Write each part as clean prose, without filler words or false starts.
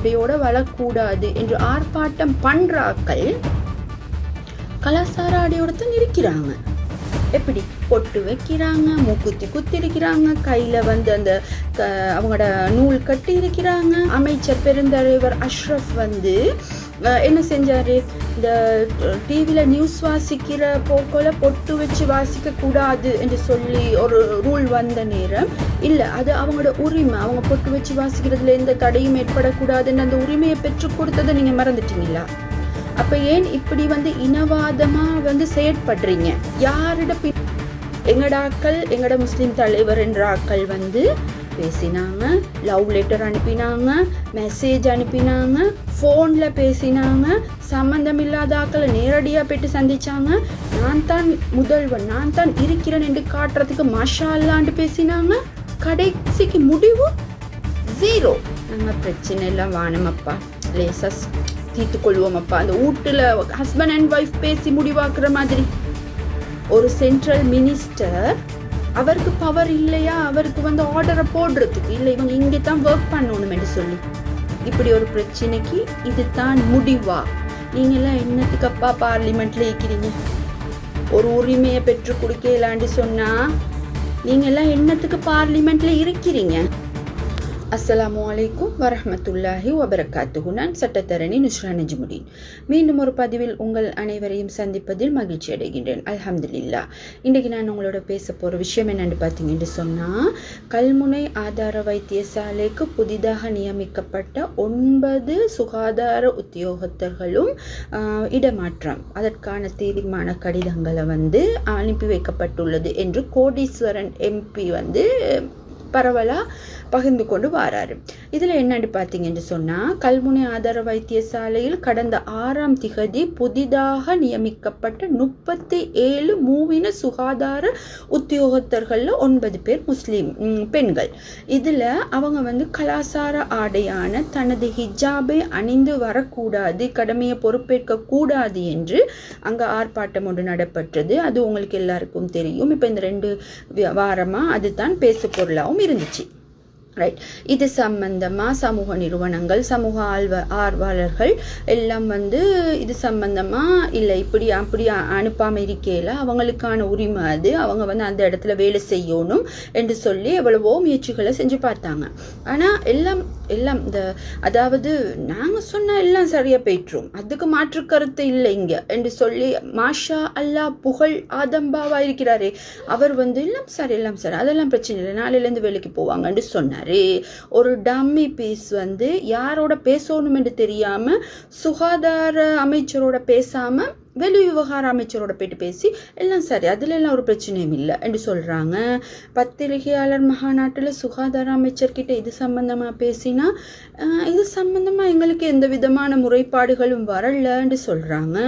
உடையோட வரக்கூடாது என்று ஆர்ப்பாட்டம் பண்றாக்கள் கலாசார ஆடையோட தான் இருக்கிறாங்க. எப்படி பொட்டு வைக்கிறாங்க, மூக்குத்தி குத்தி இருக்கிறாங்க, கையில வந்து அந்த அவங்களோட நூல் கட்டி இருக்கிறாங்க. அமைச்சர் பெருந்தலைவர் அஷ்ரஃப் வந்து என்ன செஞ்சாரு, இந்த டிவியில நியூஸ் வாசிக்கிற போக்கோல பொட்டு வச்சு வாசிக்க கூடாது என்று சொல்லி ஒரு ரூல் வந்த நேரம் இல்லை, அது அவங்களோட உரிமை, அவங்க பொட்டு வச்சு வாசிக்கிறதுல எந்த தடையும் ஏற்படக்கூடாதுன்னு அந்த உரிமையை பெற்றுக் கொடுத்ததை நீங்க மறந்துட்டீங்களா? அப்ப ஏன் இப்படி வந்து இனவாதமா வந்து செயற்படுறீங்க? யாரிட எங்கடாக்கள், எங்கட முஸ்லிம் தலைவர் என்ற ஆக்கள் வந்து பேசினாங்க, லவ் லெட்டர் அனுப்பினாங்க, மெசேஜ் அனுப்பினாங்க, ஃபோனில் பேசினாங்க, சம்மந்தம் இல்லாத ஆக்களை நேரடியாக போயிட்டு சந்திச்சாங்க. நான் தான் முதல்வன், நான் தான் இருக்கிறேன் என்று காட்டுறதுக்கு மாஷா அல்லாண்டு பேசினாங்க. கடைசிக்கு முடிவு 0. நாங்கள் பிரச்சனை எல்லாம் வானமப்பா, லேசஸ் தீர்த்து கொள்வோமப்பா, அந்த வீட்டில் ஹஸ்பண்ட் அண்ட் ஒய்ஃப் பேசி முடிவாக்குற மாதிரி. ஒரு சென்ட்ரல் மினிஸ்டர், அவருக்கு பவர் இல்லையா, அவருக்கு வந்து ஆர்டரை போடுறதுக்கு இல்லை, இவங்க இங்கே தான் ஒர்க் பண்ணணும் என்று சொல்லி இப்படி ஒரு பிரச்சனைக்கு இதுதான் முடிவா? நீங்கெல்லாம் என்னத்துக்கப்பா பார்லிமெண்ட்ல இருக்கிறீங்க? ஒரு உரிமையை பெற்று கொடுக்கலான்னு சொன்னா நீங்கெல்லாம் என்னத்துக்கு பார்லிமெண்ட்ல இருக்கிறீங்க? அஸ்ஸலாமு அலைக்கும் வரஹ்மத்துல்லாஹி வபரகாத்துஹு. நான் சட்டத்தரணி நுஸ்ரா நஜ்முதீன். மீண்டும் ஒரு பதிவில் உங்கள் அனைவரையும் சந்திப்பதில் மகிழ்ச்சி அடைகின்றேன். அல்ஹம்துலில்லாஹ். இன்றைக்கு நான் உங்களோட பேச போகிற விஷயம் என்னென்னு பார்த்தீங்கன்னு சொன்னால், கல்முனை ஆதார வைத்தியசாலைக்கு புதிதாக நியமிக்கப்பட்ட 9 சுகாதார உத்தியோகத்தர்களும் இடமாற்றம், அதற்கான தீர்மான கடிதங்களை வந்து அனுப்பி வைக்கப்பட்டுள்ளது என்று கோடீஸ்வரன் எம்பி வந்து பரவலாக பகிர்ந்து கொண்டு வராரு. இதில் என்னன்னு பார்த்தீங்கன்னு சொன்னால், கல்முனை ஆதார வைத்தியசாலையில் கடந்த 6ஆம் திகதி புதிதாக நியமிக்கப்பட்ட 37 மூவின சுகாதார உத்தியோகத்தர்களில் 9 பேர் முஸ்லீம் பெண்கள். இதில் அவங்க வந்து கலாசார ஆடையான தனது ஹிஜாபை அணிந்து வரக்கூடாது, கடமையை பொறுப்பேற்க கூடாது என்று அங்கே ஆர்ப்பாட்டம் ஒன்று நடைபெற்றது. அது உங்களுக்கு எல்லாருக்கும் தெரியும். இப்போ இந்த 2 வாரமாக அதுதான் பேசு பொருளாகவும் இருந்துச்சு. ரைட். இது சம்பந்தமாக சமூக நிறுவனங்கள், சமூக ஆர்வலர்கள் எல்லாம் வந்து இது சம்பந்தமாக இல்லை இப்படி அப்படி அனுப்பாமல் இருக்கையில் அவங்களுக்கான உரிமை, அது அவங்க வந்து அந்த இடத்துல வேலை செய்யணும் என்று சொல்லி எவ்வளவோ முயற்சிகளை செஞ்சு பார்த்தாங்க. ஆனால் எல்லாம் இந்த அதாவது நாங்கள் சொன்ன எல்லாம் சரியாக போயிட்டுரும், அதுக்கு மாற்று கருத்து இல்லை இங்கே என்று சொல்லி மாஷா அல்லாஹ் புகழ் ஆதம்பாவா இருக்கிறாரே, அவர் வந்து எல்லாம் சரி அதெல்லாம் பிரச்சனை இல்லை, நாளையிலேருந்து வேலைக்கு போவாங்க என்று சொன்னார். ஒரு டம்மி பீஸ் வந்து யாரோட பேசணும் என்று தெரியாம, சுகாதார அமைச்சரோட பேசாம வெளி விவகார அமைச்சரோட போயிட்டு பேசி எல்லாம் சரி, அதுல எல்லாம் ஒரு பிரச்சனையும் இல்லை என்று சொல்றாங்க. பத்திரிகையாளர் மகாநாட்டில் சுகாதார அமைச்சர்கிட்ட இது சம்பந்தமா பேசினா, இது சம்பந்தமா எங்களுக்கு எந்த விதமான முறைப்பாடுகளும் வரலன்னு சொல்றாங்க.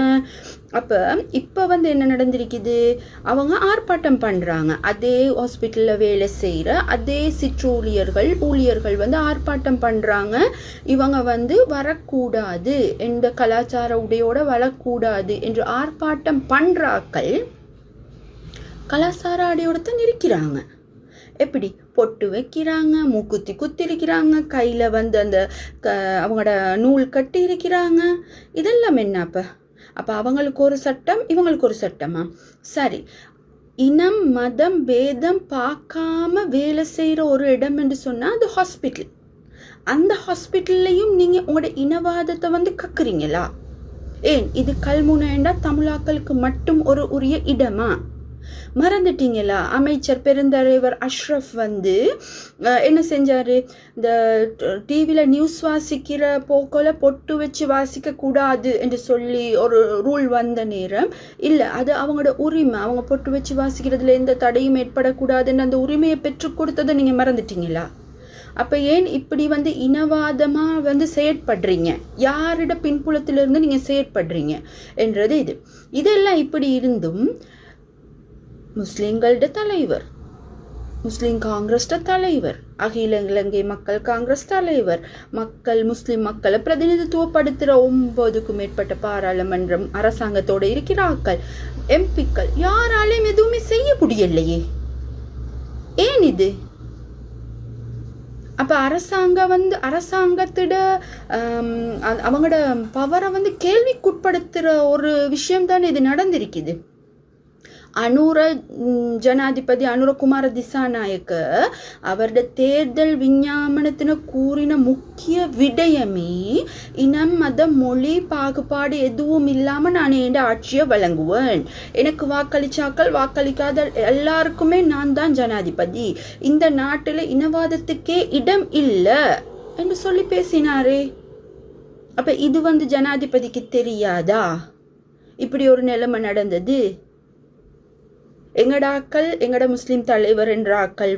இப்போ வந்து என்ன நடந்திருக்குது, அவங்க ஆர்ப்பாட்டம் பண்ணுறாங்க. அதே ஹாஸ்பிட்டலில் வேலை செய்கிற அதே ஊழியர்கள் வந்து ஆர்ப்பாட்டம் பண்ணுறாங்க. இவங்க வந்து வரக்கூடாது, எந்த கலாச்சார உடையோட வரக்கூடாது என்று ஆர்ப்பாட்டம் பண்ணுறாக்கள் கலாசார ஆடையோட தான் இருக்கிறாங்க. எப்படி பொட்டு வைக்கிறாங்க, மூக்குத்தி குத்தி இருக்கிறாங்க, கையில் வந்து அந்த அவங்களோட நூல் கட்டி இருக்கிறாங்க. இதெல்லாம் என்ன அப்போ அவங்களுக்கு ஒரு சட்டம், இவங்களுக்கு ஒரு சட்டமா? சரி, இனம் மதம் பேதம் பார்க்காம வேலை செய்கிற ஒரு இடம் என்று சொன்னால் அது ஹாஸ்பிட்டல். அந்த ஹாஸ்பிட்டல்லையும் நீங்கள் உங்களோட இனவாதத்தை வந்து கக்குறீங்களா? ஏன் இது கல்முனைண்டா தமிழாக்களுக்கு மட்டும் ஒரு உரிய இடமா? மறந்துட்டீங்களா? அமைச்சர் பெருந்தலைவர் அஷ்ரஃப் வந்து என்ன செஞ்சாரு, இந்த டிவியில நியூஸ் வாசிக்கிற போக்கோல பொட்டு வச்சு வாசிக்க கூடாது என்று சொல்லி ஒரு ரூல் வந்த நேரம் இல்லை, அது அவங்களோட உரிமை, அவங்க பொட்டு வச்சு வாசிக்கிறதுல எந்த தடையும் ஏற்படக்கூடாதுன்னு அந்த உரிமையை பெற்றுக் கொடுத்ததை நீங்க மறந்துட்டீங்களா? அப்ப ஏன் இப்படி வந்து இனவாதமா வந்து செயற்படுறீங்க? யாரிட பின்புலத்திலிருந்து நீங்க செயற்படுறீங்க என்றது இது. இதெல்லாம் இப்படி இருந்தும் முஸ்லிம்களோட தலைவர், முஸ்லிம் காங்கிரஸ் தலைவர், அகில இலங்கை மக்கள் காங்கிரஸ் தலைவர், முஸ்லிம் மக்களை பிரதிநிதித்துவப்படுத்துகிற 9க்கும் மேற்பட்ட பாராளுமன்றம் அரசாங்கத்தோட இருக்கிறார்கள், எம்பிக்கள், யாராலையும் எதுவுமே செய்ய முடியலையே. ஏன் இது? அப்போ அரசாங்கத்திட அவங்களோட பவரை கேள்விக்குட்படுத்துகிற ஒரு விஷயம் தானே இது நடந்திருக்குது. ஜனாதிபதி அனுரகுமார திசாநாயக்க அவருடைய தேர்தல் விஞ்ஞாபனத்தின கூறின முக்கிய விடயமே இனம் மத மொழி பாகுபாடு எதுவும் இல்லாமல் நான் என் ஆட்சியை வழங்குவேன், எனக்கு வாக்களிச்சாக்கள் வாக்களிக்காத எல்லாருக்குமே நான் தான் ஜனாதிபதி, இந்த நாட்டில் இனவாதத்துக்கே இடம் இல்லை என்று சொல்லி பேசினாரே. அப்போ இது ஜனாதிபதிக்கு தெரியாதா இப்படி ஒரு நிலைமை நடந்தது? எங்கட முஸ்லீம் தலைவர் என்ற ஆக்கள்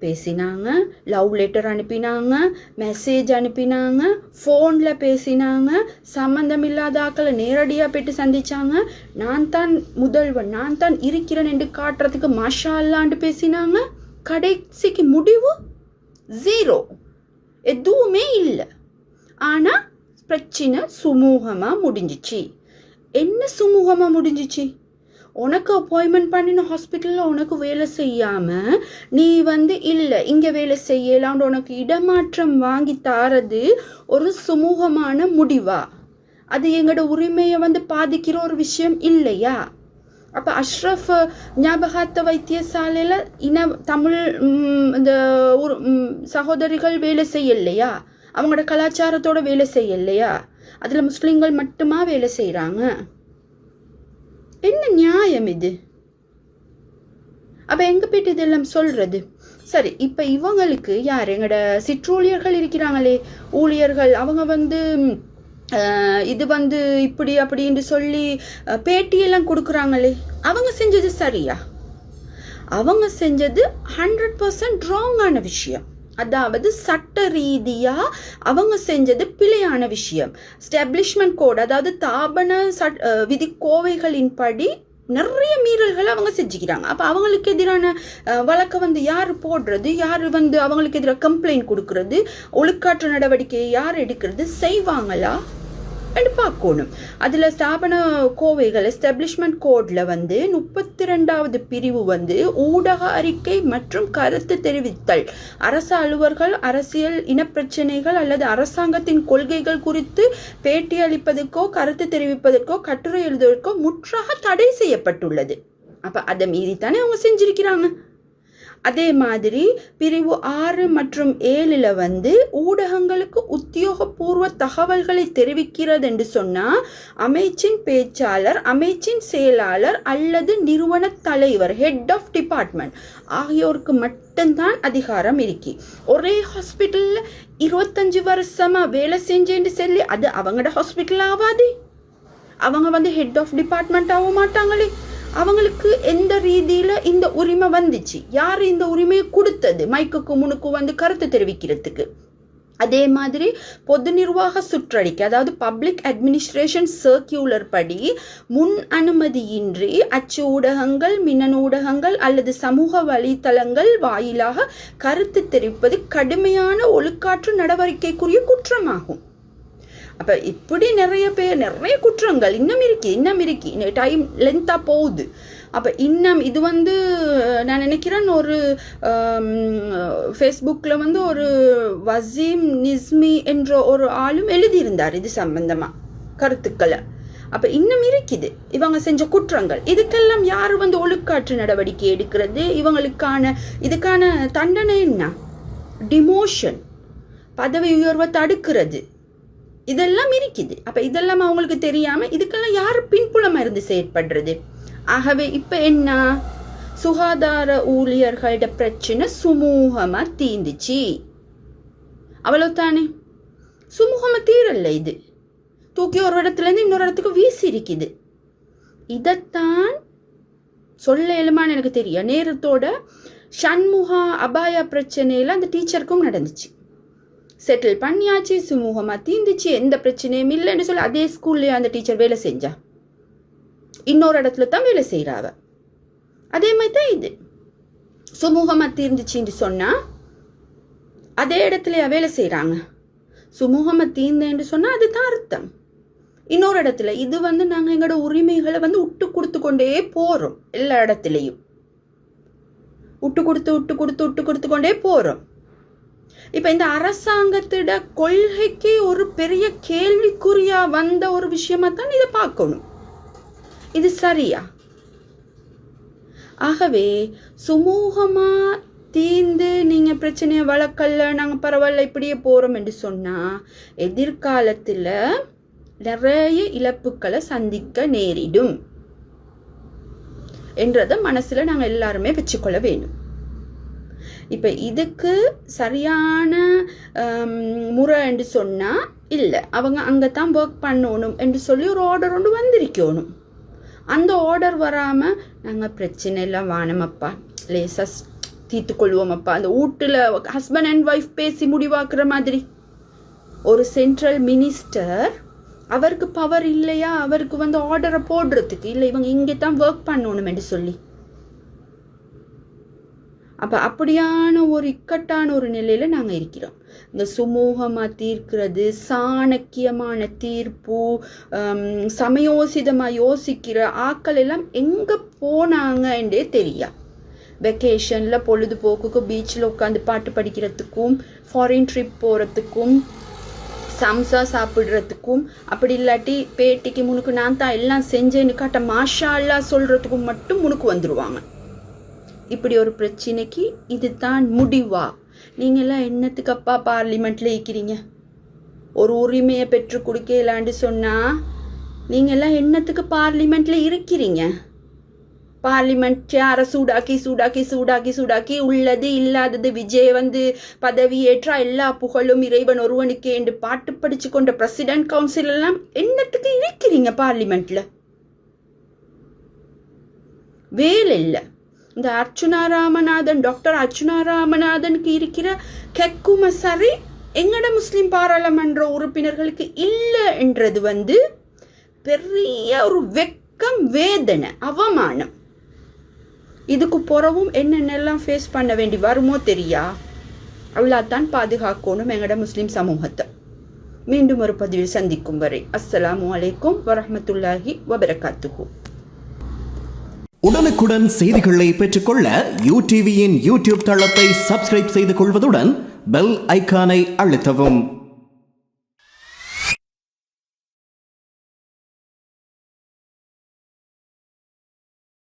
பேசினாங்க, லவ் லெட்டர் அனுப்பினாங்க, மெசேஜ் அனுப்பினாங்க, ஃபோனில் பேசினாங்க, சம்மந்தம் இல்லாத ஆக்களை நேரடியாக போய்ட்டு சந்திச்சாங்க, நான் தான் முதல்வன் நான் தான் இருக்கிறேன் என்று காட்டுறதுக்கு மாஷா அல்லாண்டு பேசினாங்க. கடைசிக்கு முடிவு 0, எதுவுமே இல்லை. ஆனால் பிரச்சனை சுமூகமாக முடிஞ்சிச்சு. என்ன சுமூகமாக முடிஞ்சிச்சு? உனக்கு அப்பாயின்மெண்ட் பண்ணின ஹாஸ்பிட்டலில் உனக்கு வேலை செய்யாமல் நீ இல்லை இங்கே வேலை செய்யலாம்னு உனக்கு இடமாற்றம் வாங்கி தாரது ஒரு சுமூகமான முடிவா? அது எங்களோட உரிமையை பாதிக்கிற ஒரு விஷயம் இல்லையா? அப்போ அஷ்ரஃப் ஞாபகார்த்த வைத்தியசாலையில் தமிழ் இந்த சகோதரிகள் வேலை செய்யலையா? அவங்களோட கலாச்சாரத்தோட வேலை செய்யலையா? அதில் முஸ்லீம்கள் மட்டுமா வேலை செய்கிறாங்க? என்ன நியாயம் இது? அப்போ எங்கே போய்ட்டு இதெல்லாம் சொல்கிறது? சரி, இப்போ இவங்களுக்கு யார் எங்களோட சிற்றூழியர்கள் இருக்கிறாங்களே, ஊழியர்கள், அவங்க இது இப்படி அப்படின்னு சொல்லி பேட்டியெல்லாம் கொடுக்குறாங்களே, அவங்க செஞ்சது சரியா? அவங்க செஞ்சது 100% ராங்கான விஷயம். அதாவது சட்ட ரீதியாக அவங்க செஞ்சது பிழையான விஷயம். எஸ்டாப்ளிஷ்மெண்ட் கோட், அதாவது தாபன விதி கோவைகளின்படி நிறைய மீறல்களை அவங்க செஞ்சுக்கிறாங்க. அப்போ அவங்களுக்கு எதிரான வழக்கை யார் போடுறது, யார் அவங்களுக்கு எதிராக கம்ப்ளைண்ட் கொடுக்கறது, ஒழுக்காற்று நடவடிக்கையை யார் எடுக்கிறது, செய்வாங்களா என்று பார்க்கணும். அதில் ஸ்தாபன கோவைகள் எஸ்டாப்ளிஷ்மெண்ட் கோடில் 32வது பிரிவு ஊடக அறிக்கை மற்றும் கருத்து தெரிவித்தல், அரசு அலுவலர்கள் அரசியல் இனப்பிரச்சனைகள் அல்லது அரசாங்கத்தின் கொள்கைகள் குறித்து பேட்டி அளிப்பதற்கோ கருத்து தெரிவிப்பதற்கோ கட்டுரை எழுதுவதற்கோ முற்றாக தடை செய்யப்பட்டுள்ளது. அப்போ அதை மீறித்தானே அவங்க செஞ்சிருக்கிறாங்க. அதே மாதிரி பிரிவு 6 மற்றும் 7 ஊடகங்களுக்கு உத்தியோகபூர்வ தகவல்களை தெரிவிக்கிறது என்று சொன்னால் அமைச்சின் பேச்சாளர், அமைச்சின் செயலாளர் அல்லது நிறுவன தலைவர், ஹெட் ஆஃப் டிபார்ட்மெண்ட் ஆகியோருக்கு மட்டும்தான் அதிகாரம் இருக்கு. ஒரே ஹாஸ்பிட்டலில் 25 வருஷமாக வேலை செஞ்சேன்னு சொல்லி அது அவங்களோட ஹாஸ்பிட்டல் ஆகாது. அவங்க ஹெட் ஆஃப் டிபார்ட்மெண்ட் ஆக மாட்டாங்களே. அவங்களுக்கு எந்த ரீதியில் இந்த உரிமை வந்துச்சு? யார் இந்த உரிமையை கொடுத்தது? மைக்குக்கு முனுக்கு கருத்து தெரிவிக்கிறதுக்கு. அதே மாதிரி பொது நிர்வாக சுற்றறிக்கை, அதாவது பப்ளிக் அட்மினிஸ்ட்ரேஷன் சர்க்குலர் படி முன் அனுமதியின்றி அச்சு ஊடகங்கள், மின்னணு ஊடகங்கள் அல்லது சமூக வலைத்தளங்கள் வாயிலாக கருத்து தெரிவிப்பது கடுமையான ஒழுக்காற்று நடவடிக்கைக்குரிய குற்றமாகும். அப்போ இப்படி நிறைய குற்றங்கள் இன்னும் இருக்கு. டைம் லென்த்தாக போகுது. அப்போ இன்னும் இது நான் நினைக்கிறேன் ஒரு ஃபேஸ்புக்கில் ஒரு வசீம் நிஸ்மி என்ற ஒரு ஆளும் எழுதியிருந்தார் இது சம்பந்தமாக கருத்துக்களை. அப்போ இன்னும் இருக்குது இவங்க செஞ்ச குற்றங்கள். இதுக்கெல்லாம் யார் ஒழுக்காற்று நடவடிக்கை எடுக்கிறது? இதுக்கான தண்டனை என்ன? டிமோஷன், பதவி உயர்வை தடுக்கிறது, இதெல்லாம் இருக்குது. அப்போ இதெல்லாம் அவங்களுக்கு தெரியாமல் இதுக்கெல்லாம் யார் பின்புலமாக இருந்து செயற்படுறது? ஆகவே இப்போ என்ன, சுகாதார ஊழியர்களோட பிரச்சனை சுமூகமாக தீர்ந்துச்சு, அவ்வளவுதானே. சுமூகமாக தீரல்ல, இது தூக்கி ஒரு இடத்துலேருந்து இன்னொரு இடத்துக்கு வீசி இருக்குது. இதைத்தான் சொல்ல இயலுமான்னு எனக்கு தெரியும். நேரத்தோட சண்முகா அபாயா பிரச்சனையில் அந்த டீச்சருக்கும் நடந்துச்சு. செட்டில் பண்ணியாச்சு, சுமூகமாக தீர்ந்துச்சு, எந்த பிரச்சனையும் இல்லைன்னு சொல்லி அதே ஸ்கூல்லேயே அந்த டீச்சர் வேலை செஞ்சா. இன்னொரு இடத்துல தான் வேலை செய்கிறாவ. அதே மாதிரி தான் இது சுமூகமாக தீர்ந்துச்சின்னு சொன்னால் அதே இடத்துலையா வேலை செய்கிறாங்க. சுமூகமாக தீர்ந்தேன்னு சொன்னால் அதுதான் அர்த்தம். இன்னொரு இடத்துல இது நாங்கள் எங்களோட உரிமைகளை விட்டு கொடுத்து கொண்டே போகிறோம். எல்லா இடத்துலையும் விட்டு கொடுத்து கொண்டே போகிறோம். இப்போ இந்த அரசாங்கத்திட கொள்கைக்கு ஒரு பெரிய கேள்விக்குறியா வந்த ஒரு விஷயமா தான் இதை பார்க்கணும். இது சரியா? ஆகவே சுமூகமாக தீர்ந்து நீங்கள் பிரச்சனையை வளர்க்கல, நாங்கள் பரவாயில்ல இப்படியே போகிறோம் என்று சொன்னால் எதிர்காலத்தில் நிறைய இழப்புக்களை சந்திக்க நேரிடும் என்றதை மனசில் நாங்கள் எல்லாருமே வச்சுக்கொள்ள வேணும். இப்போ இதுக்கு சரியான முறை என்று சொன்னால் இல்லை, அவங்க அங்கே தான் ஒர்க் பண்ணணும் என்று சொல்லி ஒரு ஆர்டர் ஒன்று வந்திருக்கணும். அந்த ஆர்டர் வராமல் நாங்கள் பிரச்சனை எல்லாம் வானமப்பா லேசஸ் தீர்த்து கொள்வோமப்பா, அந்த வீட்டில் ஹஸ்பண்ட் அண்ட் ஒய்ஃப் பேசி முடிவாக்குற மாதிரி ஒரு சென்ட்ரல் மினிஸ்டர் அவருக்கு பவர் இல்லையா, அவருக்கு ஆர்டரை போடுறதுக்கு இல்லை, இவங்க இங்கே தான் ஒர்க் பண்ணணும் என்று சொல்லி. அப்போ அப்படியான ஒரு இக்கட்டான ஒரு நிலையில் நாங்கள் இருக்கிறோம். இந்த சுமூகமாக தீர்க்கிறது, சாணக்கியமான தீர்ப்பு, சமயோசிதமாக யோசிக்கிற ஆக்கள் எல்லாம் எங்கே போனாங்க என்றே தெரியா. வெக்கேஷனில் பொழுதுபோக்குக்கு பீச்சில் உட்காந்து பாட்டு படிக்கிறதுக்கும், ஃபாரின் ட்ரிப் போகிறதுக்கும், சம்சா சாப்பிட்றதுக்கும், அப்படி இல்லாட்டி பேட்டிக்கு முனுக்கு நான் தான் எல்லாம் செஞ்சேன்னு காட்ட மாஷா அல்லா சொல்கிறதுக்கும் மட்டும் முனுக்கு வந்துடுவாங்க. இப்படி ஒரு பிரச்சனைக்கு இது தான் முடிவா? நீங்கள்லாம் என்னத்துக்கப்பா பார்லிமெண்ட்டில் இருக்கிறீங்க? ஒரு உரிமையை பெற்று கொடுக்கலான்னு சொன்னால் நீங்கள்லாம் என்னத்துக்கு பார்லிமெண்ட்டில் இருக்கிறீங்க? பார்லிமெண்ட் சேரை சூடாக்கி சூடாக்கி சூடாக்கி சூடாக்கி உள்ளது இல்லாதது விஜய் பதவி ஏற்றா எல்லா புகழும் இறைவன் ஒருவனுக்கு என்று பாட்டு படித்து கொண்ட பிரசிடென்ட் கவுன்சில் எல்லாம் என்னத்துக்கு இருக்கிறீங்க பார்லிமெண்ட்டில்? வேலை இல்லை. இந்த அர்ச்சுனா ராமநாதன், டாக்டர் அர்ச்சுனா ராமநாதனுக்கு இருக்கிற கெக்கும சரி எங்கட முஸ்லீம் பாராளுமன்ற உறுப்பினர்களுக்கு இல்லை என்றது பெரிய ஒரு வெக்கம், வேதனை, அவமானம். இதுக்கு பிறவும் என்னென்னலாம் ஃபேஸ் பண்ண வேண்டி வருமோ தெரியா. அல்லாஹ்தான் பாதுகாக்கணும் எங்கட முஸ்லீம் சமூகத்தை. மீண்டும் ஒரு பதிவில் சந்திக்கும் வரை அஸ்ஸலாமு அலைக்கும் வரஹ்மத்துல்லாஹி வபரகாத்துஹு. உடனுக்குடன் செய்திகளை பெற்றுக்கொள்ள UTVயின் யூடியூப் தளத்தை சப்ஸ்கிரைப் செய்து கொள்வதுடன் பெல் ஐகானை அழுத்தவும்.